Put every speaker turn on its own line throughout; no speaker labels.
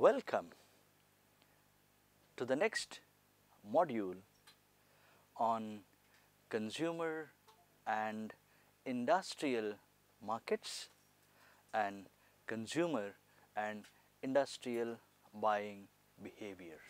Welcome to the next module on consumer and industrial markets and consumer and industrial buying behavior.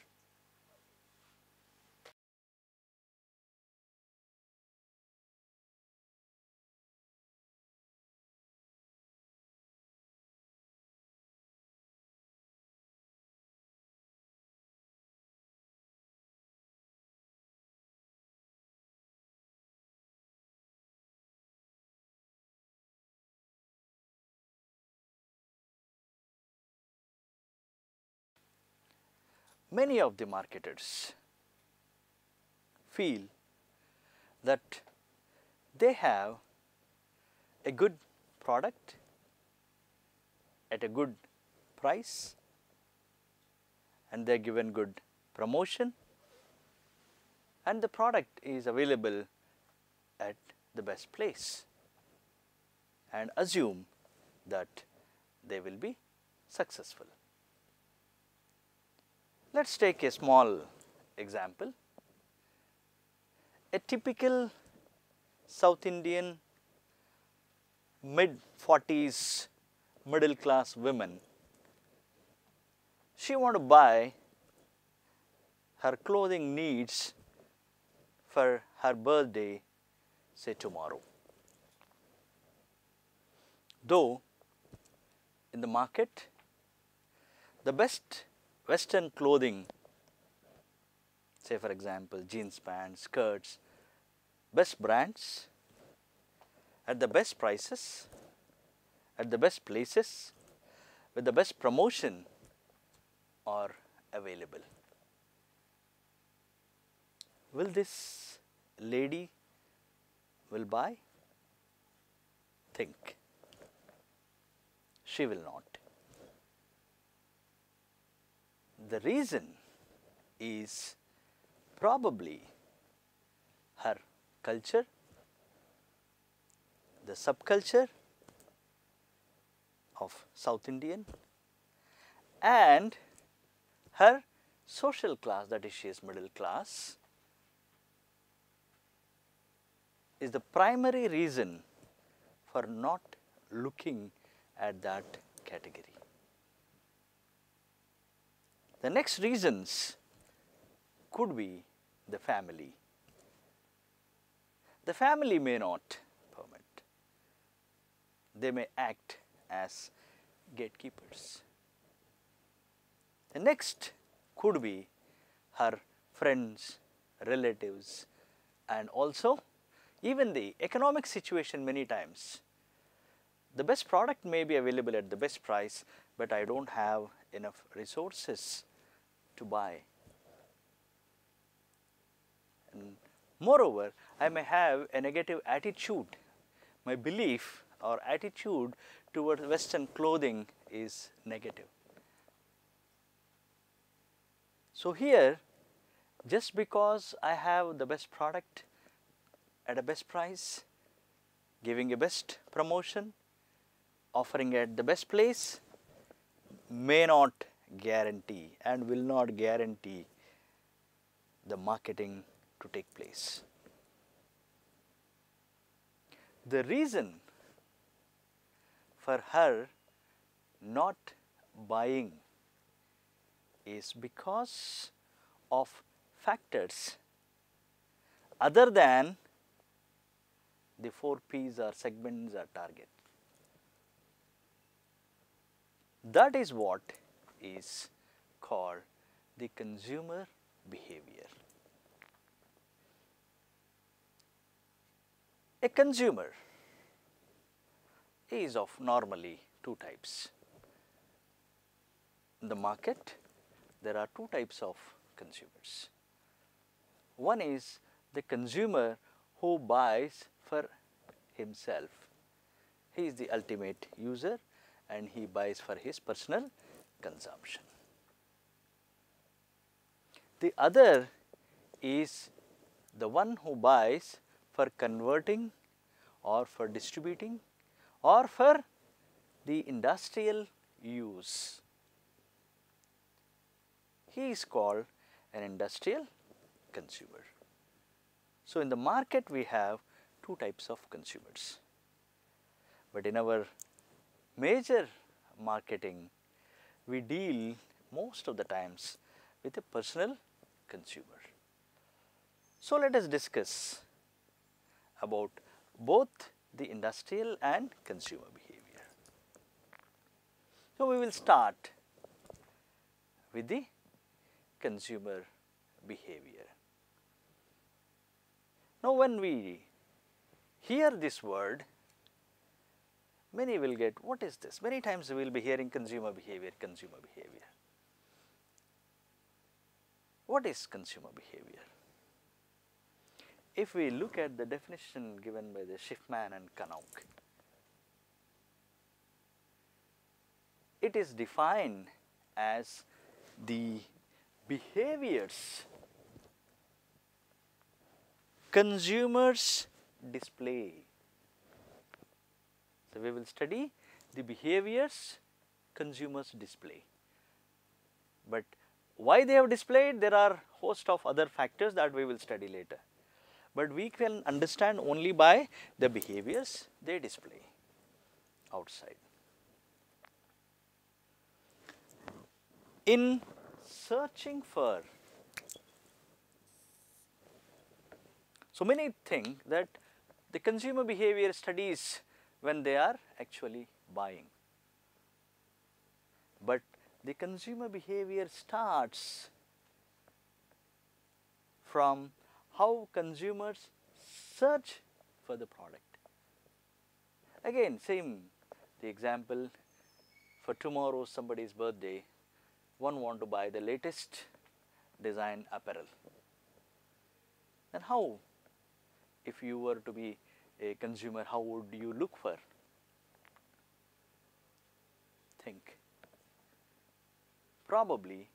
Many of the marketers feel that they have a good product at a good price and they are given good promotion and the product is available at the best place and assume that they will be successful. Let us take a small example. A typical South Indian mid-40s middle class woman, she want to buy her clothing needs for her birthday, say tomorrow. Though in the market, the best Western clothing, say for example jeans pants, skirts, best brands at the best prices, at the best places, with the best promotion are available. Will this lady will buy? Think. She will not. The reason is probably her culture, the subculture of South Indian and her social class, that is she is middle class, is the primary reason for not looking at that category. The next reasons could be the family. The family may not permit. They may act as gatekeepers. The next could be her friends, relatives and also even the economic situation many times. The best product may be available at the best price, but I do not have enough resources to buy. And moreover, I may have a negative attitude. My belief or attitude towards Western clothing is negative. So here, just because I have the best product at a best price, giving a best promotion, offering at the best place, may not guarantee and will not guarantee the marketing to take place. The reason for her not buying is because of factors other than the 4 P's or segments or target. That is what is called the consumer behavior. A consumer is of normally 2 types. In the market, there are 2 types of consumers. One is the consumer who buys for himself. He is the ultimate user and he buys for his personal consumption. The other is the one who buys for converting or for distributing or for the industrial use. he is called an industrial consumer. So, in the market we have two types of consumers, but in our major marketing we deal most of the times with a personal consumer. So, let us discuss about both the industrial and consumer behavior. So, we will start with the consumer behavior. Now, when we hear this word, many will get, what is this? Many times we will be hearing consumer behavior, consumer behavior. What is consumer behavior? If we look at the definition given by the Schiffman and Knauk, it is defined as the behaviors consumers display. So, we will study the behaviors consumers display, but why they have displayed, there are host of other factors that we will study later, but we can understand only by the behaviors they display outside. In searching for, so many think that the consumer behavior studies when they are actually buying, but the consumer behavior starts from how consumers search for the product. Again, same the example, for tomorrow somebody's birthday, one want to buy the latest design apparel. Then how, if you were to be a consumer, how would you look for? Think. Probably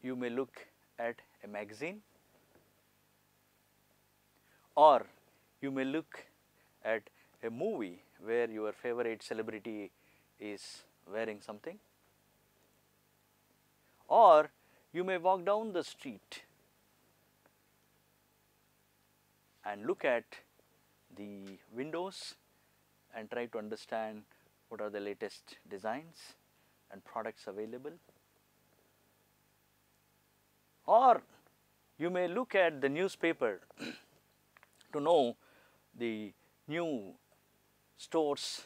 you may look at a magazine, or you may look at a movie where your favorite celebrity is wearing something, or you may walk down the street and look at the windows and try to understand what are the latest designs and products available, or you may look at the newspaper to know the new stores,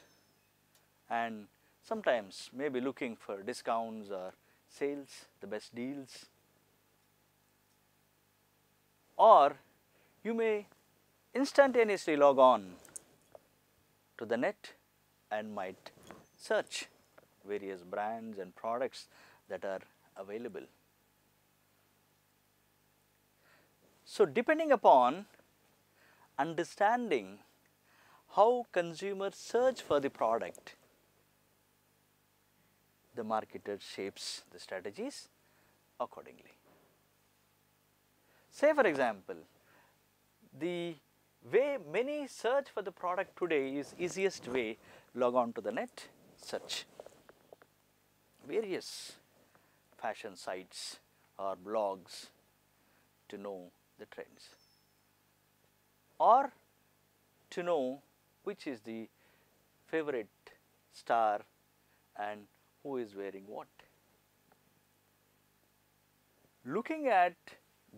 and sometimes may be looking for discounts or sales, the best deals, or you may instantaneously log on to the net and might search various brands and products that are available. So, depending upon understanding how consumers search for the product, the marketer shapes the strategies accordingly. Say for example, the way many search for the product today is easiest way, log on to the net, search various fashion sites or blogs to know the trends, or to know which is the favorite star and who is wearing what. Looking at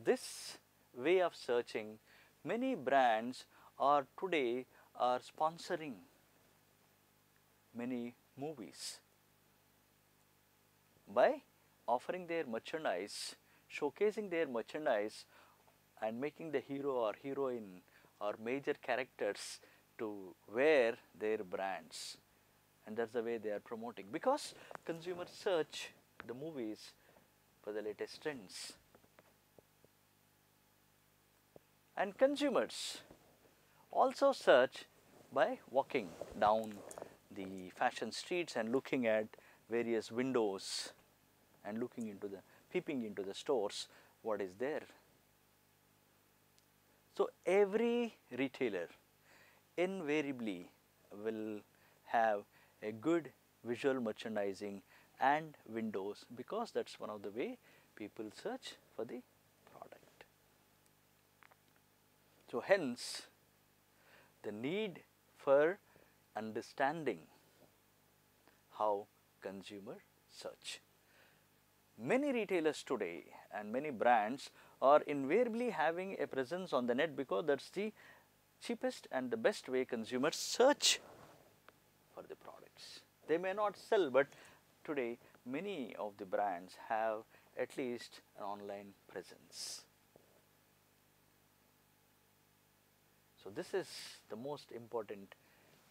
this way of searching, many brands are today are sponsoring many movies by offering their merchandise, showcasing their merchandise and making the hero or heroine or major characters to wear their brands, and that is the way they are promoting, because consumers search the movies for the latest trends. And consumers also search by walking down the fashion streets and looking at various windows and looking into the, peeping into the stores, what is there. So, every retailer invariably will have a good visual merchandising and windows, because that is one of the way people search for the product. So, hence the need for understanding how consumers search. Many retailers today and many brands are invariably having a presence on the net because that is the cheapest and the best way consumers search for the products. They may not sell, but today many of the brands have at least an online presence. So, this is the most important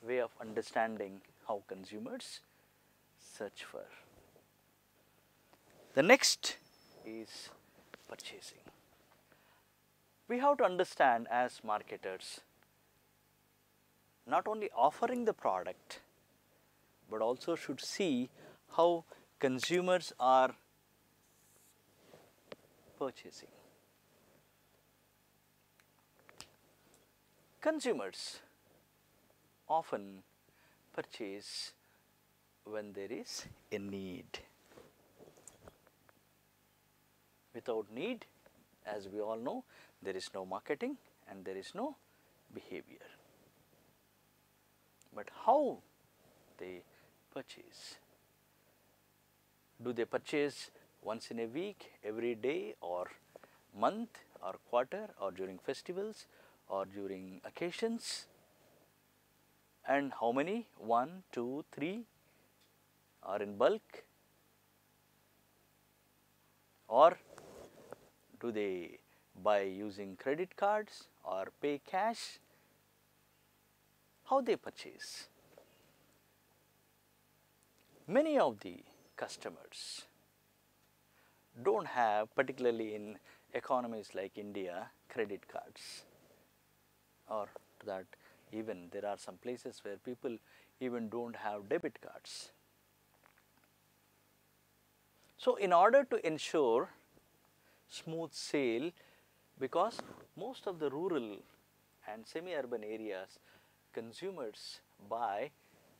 way of understanding how consumers search for. The next is purchasing. We have to understand as marketers, not only offering the product, but also should see how consumers are purchasing. Consumers often purchase when there is a need. Without need, as we all know, there is no marketing and there is no behavior. But how they purchase? Do they purchase once in a week, every day, or month, or quarter, or during festivals, or during occasions? And how many? 1, 2, 3, or in bulk? Or do they buy using credit cards or pay cash? How they purchase? Many of the customers do not have, particularly in economies like India, credit cards, or that even there are some places where people even do not have debit cards. So, in order to ensure smooth sale, because most of the rural and semi-urban areas, consumers buy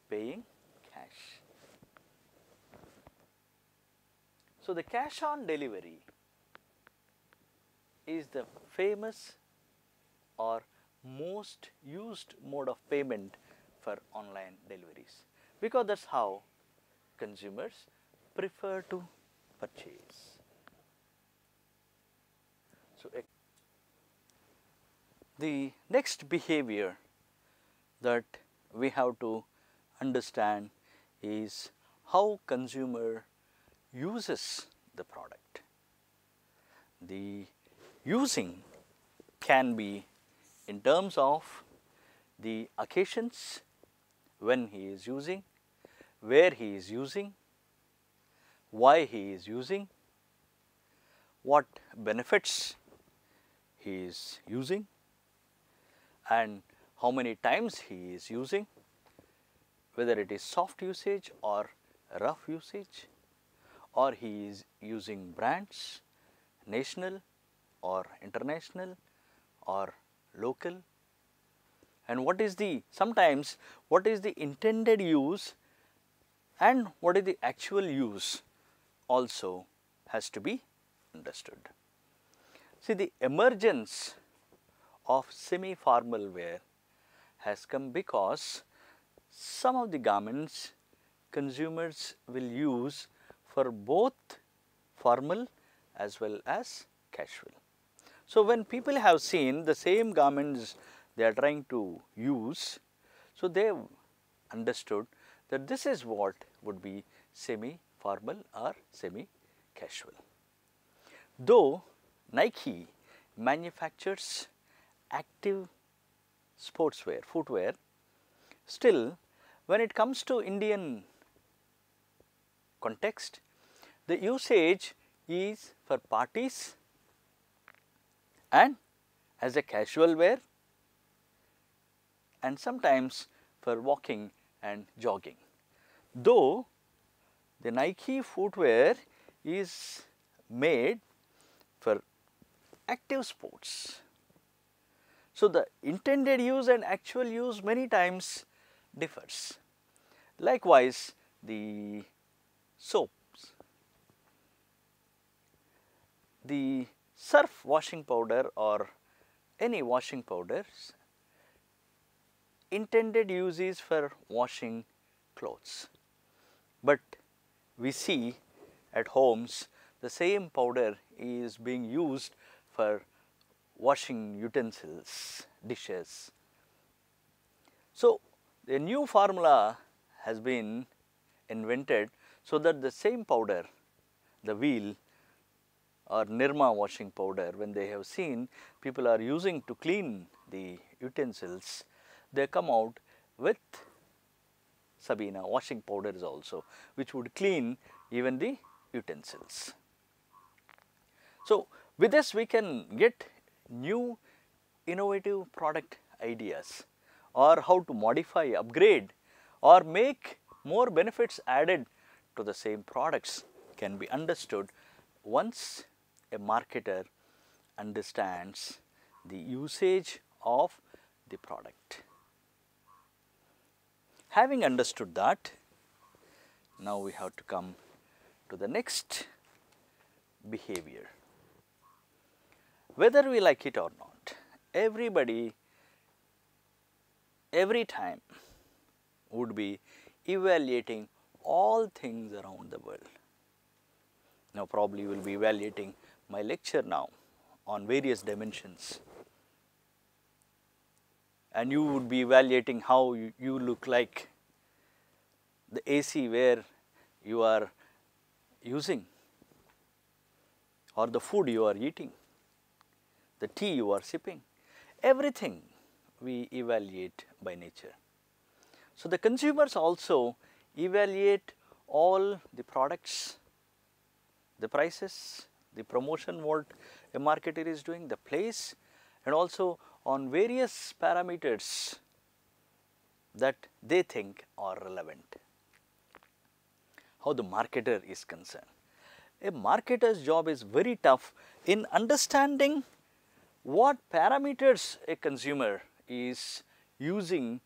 paying cash. So, the cash on delivery is the famous or most used mode of payment for online deliveries, because that is how consumers prefer to purchase. So, the next behavior that we have to understand is how consumer uses the product. The using can be in terms of the occasions, when he is using, where he is using, why he is using, what benefits he is using, and how many times he is using, whether it is soft usage or rough usage, or he is using brands, national or international or local, and what is the, sometimes what is the intended use and what is the actual use also has to be understood. See, the emergence of semi-formal wear has come because some of the garments consumers will use for both formal as well as casual. So, when people have seen the same garments they are trying to use, so they have understood that this is what would be semi-formal or semi-casual. Though Nike manufactures active sportswear, footwear, still when it comes to Indian context, the usage is for parties and as a casual wear and sometimes for walking and jogging. Though the Nike footwear is made for active sports. So, the intended use and actual use many times differs. Likewise, the soaps. the surf washing powder or any washing powders intended use is for washing clothes, but we see at homes the same powder is being used for washing utensils, dishes. So, a new formula has been invented so that the same powder, the wheel or Nirma washing powder, when they have seen people are using to clean the utensils, they come out with Sabina washing powders also, which would clean even the utensils. So, with this we can get new innovative product ideas, or how to modify, upgrade or make more benefits added to the same products can be understood once a marketer understands the usage of the product. Having understood that, now we have to come to the next behavior. Whether we like it or not, everybody every time would be evaluating all things around the world. Now probably you will be evaluating my lecture now on various dimensions, and you would be evaluating how you look like, the AC where you are using, or the food you are eating, the tea you are sipping, everything we evaluate by nature. So, the consumers also evaluate all the products, the prices, the promotion what a marketer is doing, the place, and also on various parameters that they think are relevant. How the marketer is concerned. A marketer's job is very tough in understanding what parameters a consumer is using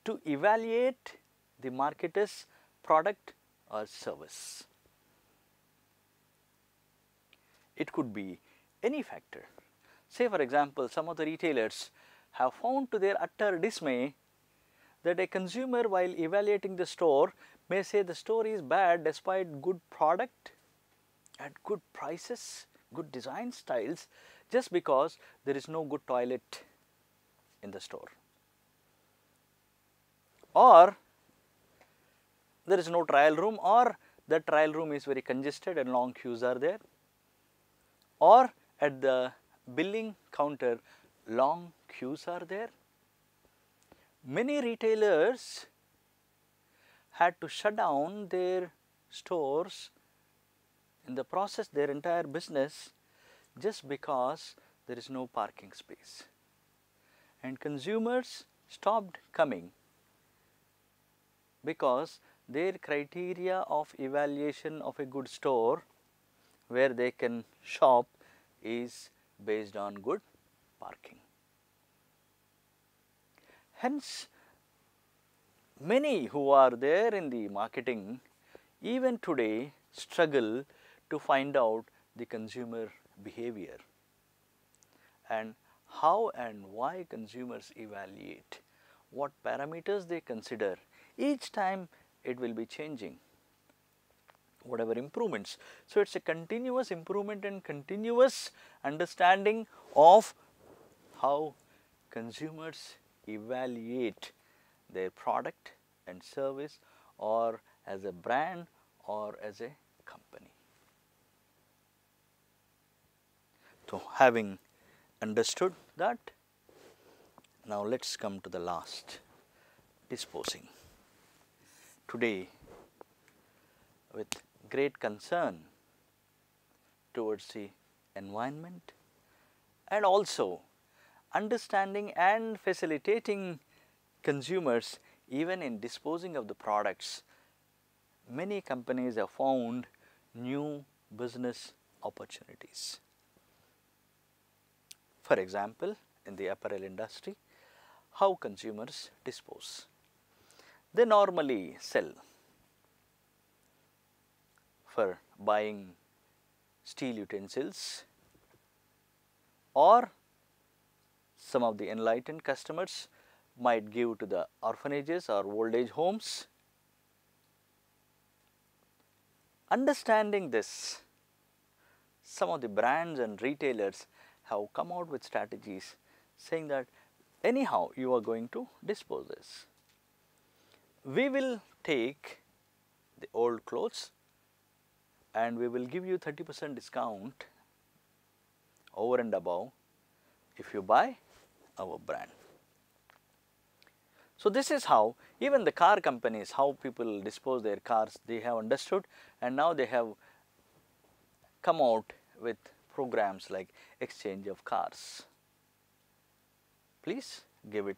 to evaluate the marketer's product or service. It could be any factor. Say for example, some of the retailers have found to their utter dismay that a consumer while evaluating the store may say the store is bad despite good product at good prices, good design styles, just because there is no good toilet in the store, or there is no trial room, or the trial room is very congested and long queues are there, or at the billing counter long queues are there. Many retailers had to shut down their stores, in the process their entire business, just because there is no parking space, and consumers stopped coming because their criteria of evaluation of a good store where they can shop is based on good parking. Hence, many who are there in the marketing even today struggle to find out the consumer behavior and how and why consumers evaluate, what parameters they consider. Each time it will be changing, whatever improvements. So, it is a continuous improvement and continuous understanding of how consumers evaluate their product and service, or as a brand or as a company. So, having understood that, now let us come to the last, disposing. Today, with great concern towards the environment and also understanding and facilitating consumers even in disposing of the products, many companies have found new business opportunities. For example, in the apparel industry, how consumers dispose. They normally sell for buying steel utensils or some of the enlightened customers might give to the orphanages or old age homes. Understanding this, some of the brands and retailers have come out with strategies saying that anyhow you are going to dispose this. We will take the old clothes and we will give you 30% discount over and above if you buy our brand. So, this is how even the car companies, how people dispose their cars, they have understood, and now they have come out with programs like exchange of cars. Please give it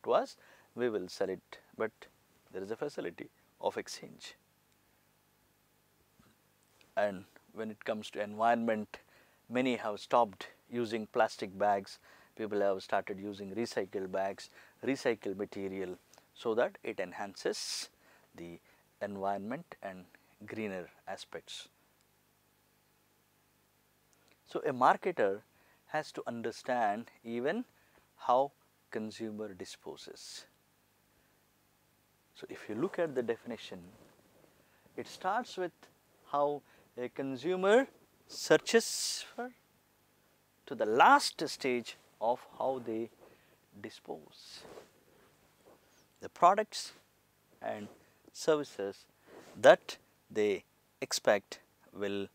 to us, we will sell it, but there is a facility of exchange. And when it comes to environment, many have stopped using plastic bags, people have started using recycled bags, recycled material, so that it enhances the environment and greener aspects. So, a marketer has to understand even how consumer disposes. So, if you look at the definition, it starts with how a consumer searches for to the last stage of how they dispose. The products and services that they expect will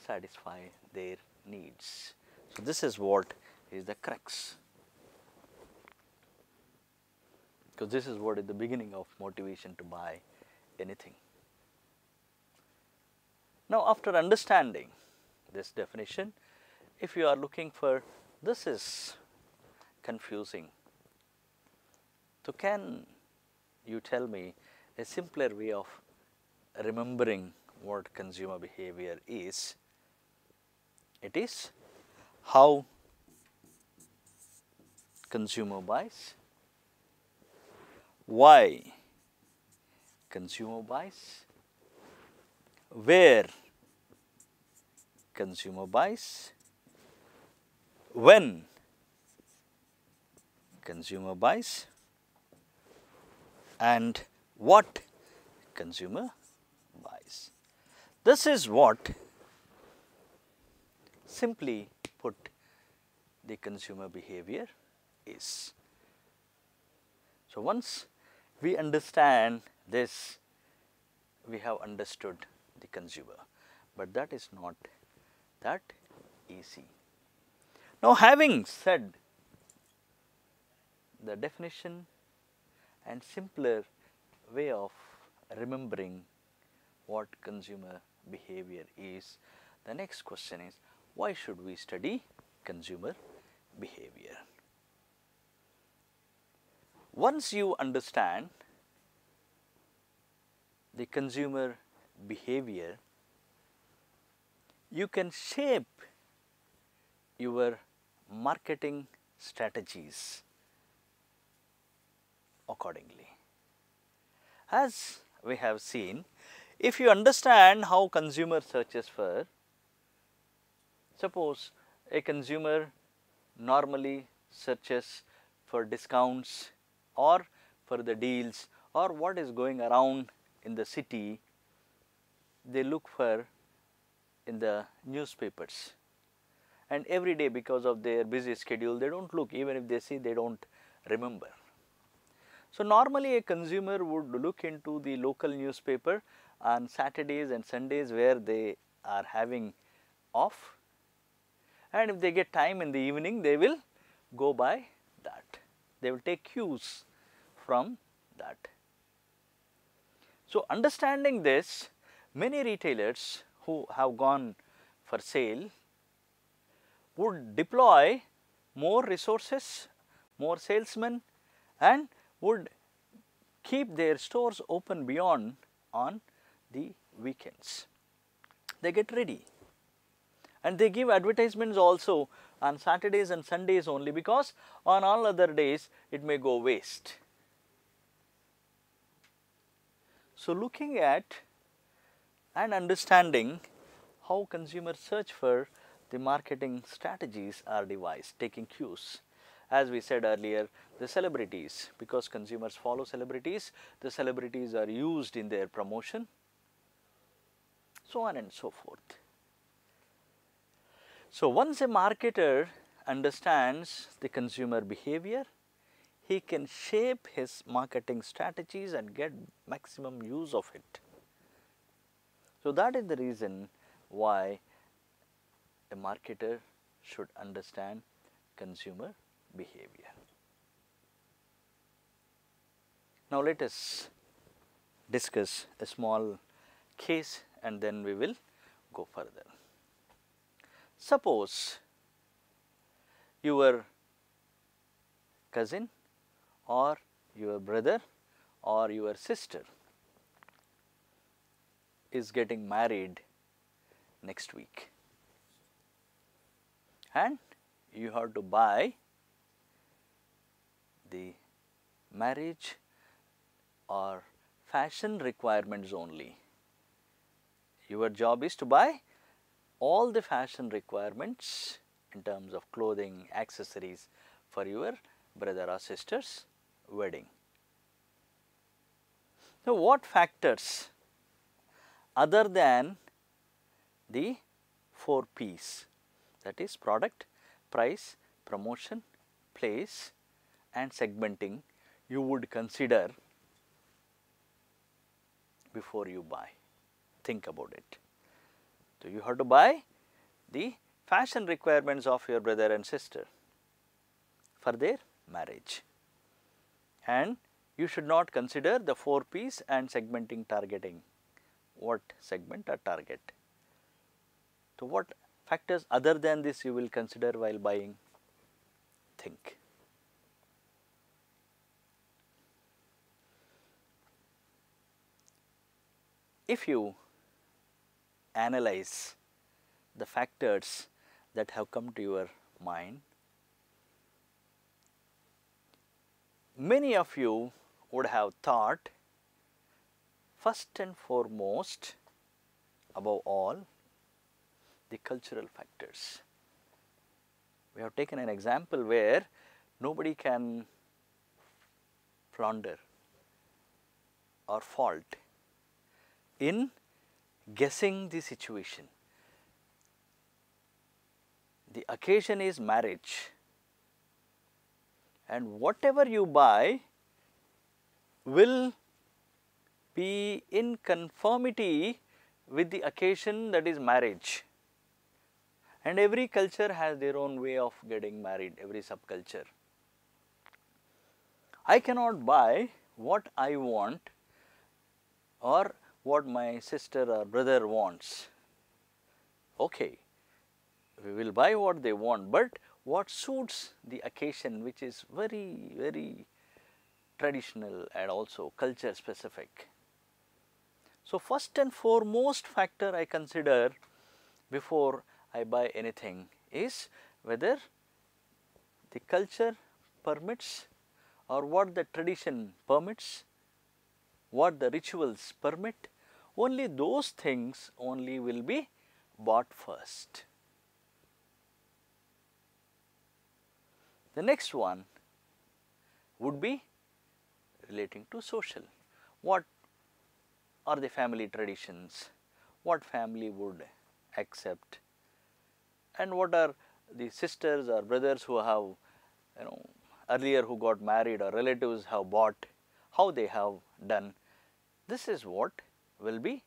satisfy their needs. So, this is what is the crux, because this is what is the beginning of motivation to buy anything. Now, after understanding this definition, if you are looking for this is confusing, so can you tell me a simpler way of remembering what consumer behavior is? It is how consumer buys, why consumer buys, where consumer buys, when consumer buys, and what consumer buys. This is what, simply put, the consumer behavior is. So, once we understand this, we have understood the consumer, but that is not that easy. Now, having said the definition and simpler way of remembering what consumer behavior is, the next question is, why should we study consumer behavior? Once you understand the consumer behavior, you can shape your marketing strategies accordingly. As we have seen, if you understand how consumer searches for, suppose a consumer normally searches for discounts or for the deals or what is going around in the city, they look for in the newspapers, and every day because of their busy schedule they do not look, even if they see they do not remember. So, normally a consumer would look into the local newspaper on Saturdays and Sundays where they are having off, and if they get time in the evening they will go by that, they will take cues from that. So, understanding this, many retailers who have gone for sale would deploy more resources, more salesmen, and would keep their stores open beyond on the weekends. They get ready and they give advertisements also on Saturdays and Sundays only, because on all other days it may go waste. So, looking at and understanding how consumers search for, the marketing strategies are devised taking cues. As we said earlier, the celebrities, because consumers follow celebrities, the celebrities are used in their promotion, so on and so forth. So, once a marketer understands the consumer behavior, he can shape his marketing strategies and get maximum use of it. So, that is the reason why a marketer should understand consumer behavior. Now, let us discuss a small case and then we will go further. Suppose your cousin or your brother or your sister is getting married next week, and you have to buy the marriage or fashion requirements only. Your job is to buy all the fashion requirements in terms of clothing, accessories for your brother or sister's wedding. So, what factors other than the 4 P's, that is product, price, promotion, place and segmenting, you would consider before you buy? Think about it. So, you have to buy the fashion requirements of your brother and sister for their marriage, and you should not consider the 4 P's and segmenting targeting, what segment or target. So, what factors other than this you will consider while buying? Think. If you analyze the factors that have come to your mind, many of you would have thought first and foremost, above all, the cultural factors. We have taken an example where nobody can flounder or fault in guessing the situation. The occasion is marriage, and whatever you buy will be in conformity with the occasion, that is marriage. And every culture has their own way of getting married, every subculture. I cannot buy what I want or what my sister or brother wants. Okay, we will buy what they want, but what suits the occasion, which is very, very traditional and also culture specific. So, first and foremost factor I consider before I buy anything is whether the culture permits or what the tradition permits, what the rituals permit. Only those things only will be bought first. The next one would be relating to social. What are the family traditions? What family would accept? And what are the sisters or brothers who have, earlier who got married or relatives have bought, how they have done? This is what will be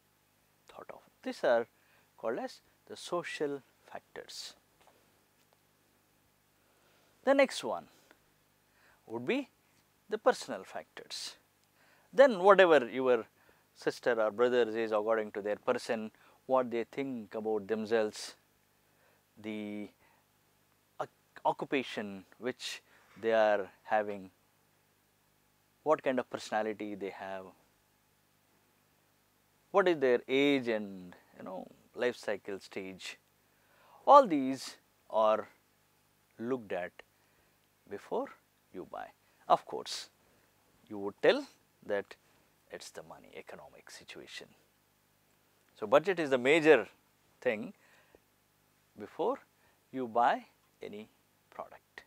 thought of. These are called as the social factors. The next one would be the personal factors. Then whatever your sister or brother is according to their person, what they think about themselves, the occupation which they are having, what kind of personality they have, what is their age and life cycle stage. All these are looked at before you buy. Of course, you would tell that it is the money, economic situation. So, budget is the major thing before you buy any product.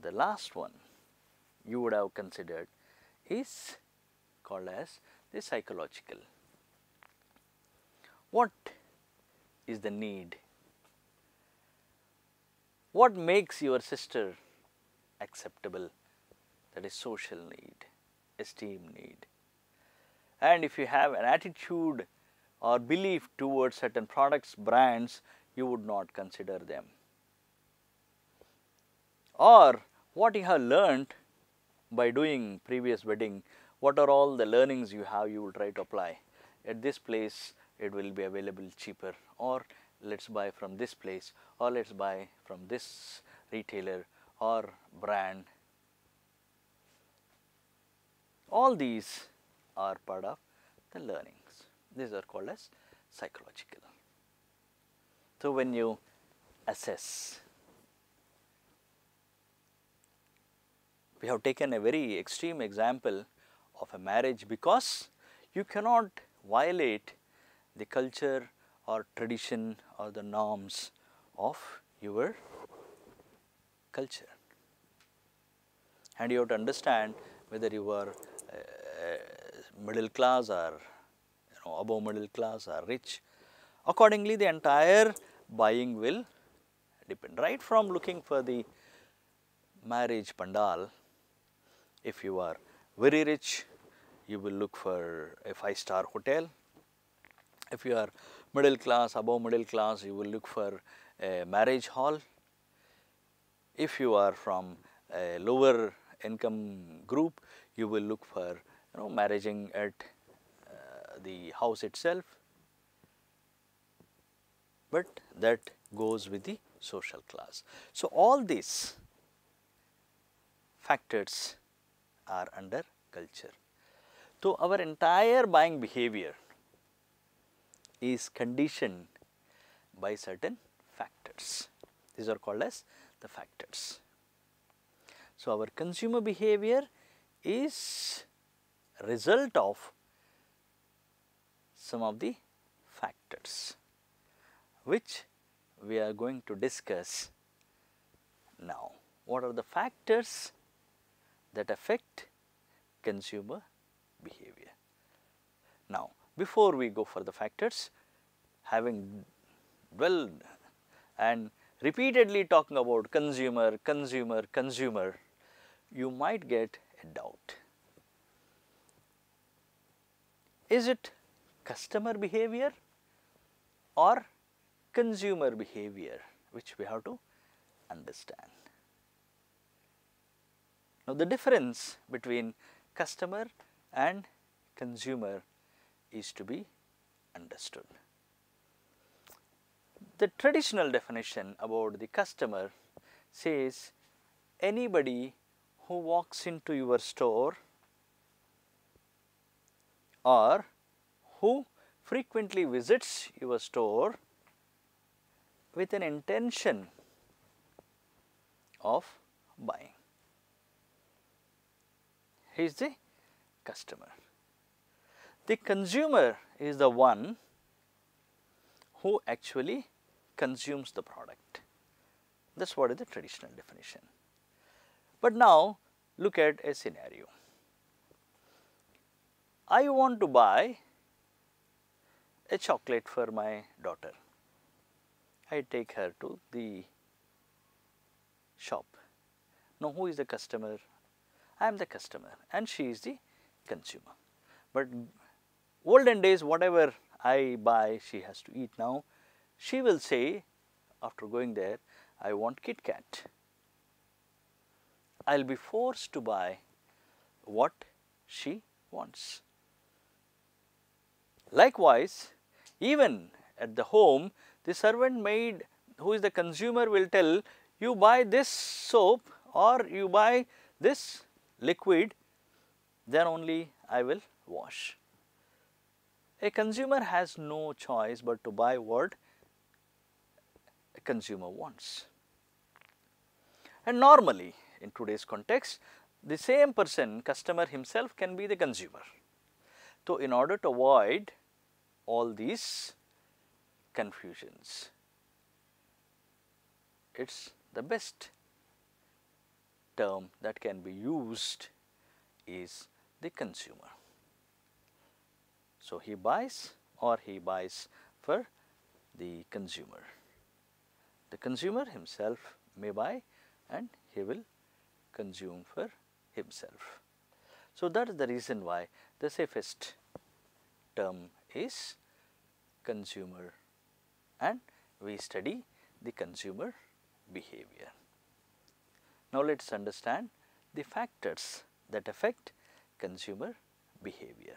The last one you would have considered is called as the psychological. What is the need? What makes your sister acceptable? That is social need, esteem need. And if you have an attitude or belief towards certain products, brands, you would not consider them. Or what you have learned by doing previous wedding, what are all the learnings you have, you will try to apply. At this place it will be available cheaper, or let us buy from this place, or let us buy from this retailer or brand. All these are part of the learnings. These are called as psychological. So, when you assess, we have taken a very extreme example of a marriage because you cannot violate the culture or tradition or the norms of your culture. And you have to understand whether you are middle class or above middle class or rich. Accordingly, the entire buying will depend, right from looking for the marriage pandal. If you are very rich, you will look for a 5-star hotel. If you are middle class, above middle class, you will look for a marriage hall. If you are from a lower income group, you will look for marrying at the house itself. But that goes with the social class. So, all these factors are under culture. So, our entire buying behavior is conditioned by certain factors. These are called as the factors. So, our consumer behavior is a result of some of the factors which we are going to discuss now. What are the factors that affect consumer behavior? Now, before we go for the factors, having dwelled and repeatedly talking about consumer, consumer, consumer, you might get a doubt. Is it customer behavior or consumer behavior, which we have to understand? Now, the difference between customer and consumer is to be understood. The traditional definition about the customer says anybody who walks into your store or who frequently visits your store with an intention of buying. He is the customer. The consumer is the one who actually consumes the product. That is what is the traditional definition. But now, look at a scenario. I want to buy a chocolate for my daughter. I take her to the shop. Now, who is the customer? I am the customer and she is the consumer. But olden days, whatever I buy, she has to eat now. She will say, after going there, I want Kit Kat. I will be forced to buy what she wants. Likewise, even at the home, the servant maid who is the consumer will tell, you buy this soap or you buy this liquid, then only I will wash. A consumer has no choice but to buy what a consumer wants. And normally, in today's context, the same person, customer himself, can be the consumer. So, in order to avoid all these confusions, it is the best term that can be used is the consumer. So, he buys or he buys for the consumer. The consumer himself may buy and he will consume for himself. So, that is the reason why the safest term is consumer, and we study the consumer behavior. Now, let us understand the factors that affect consumer behavior.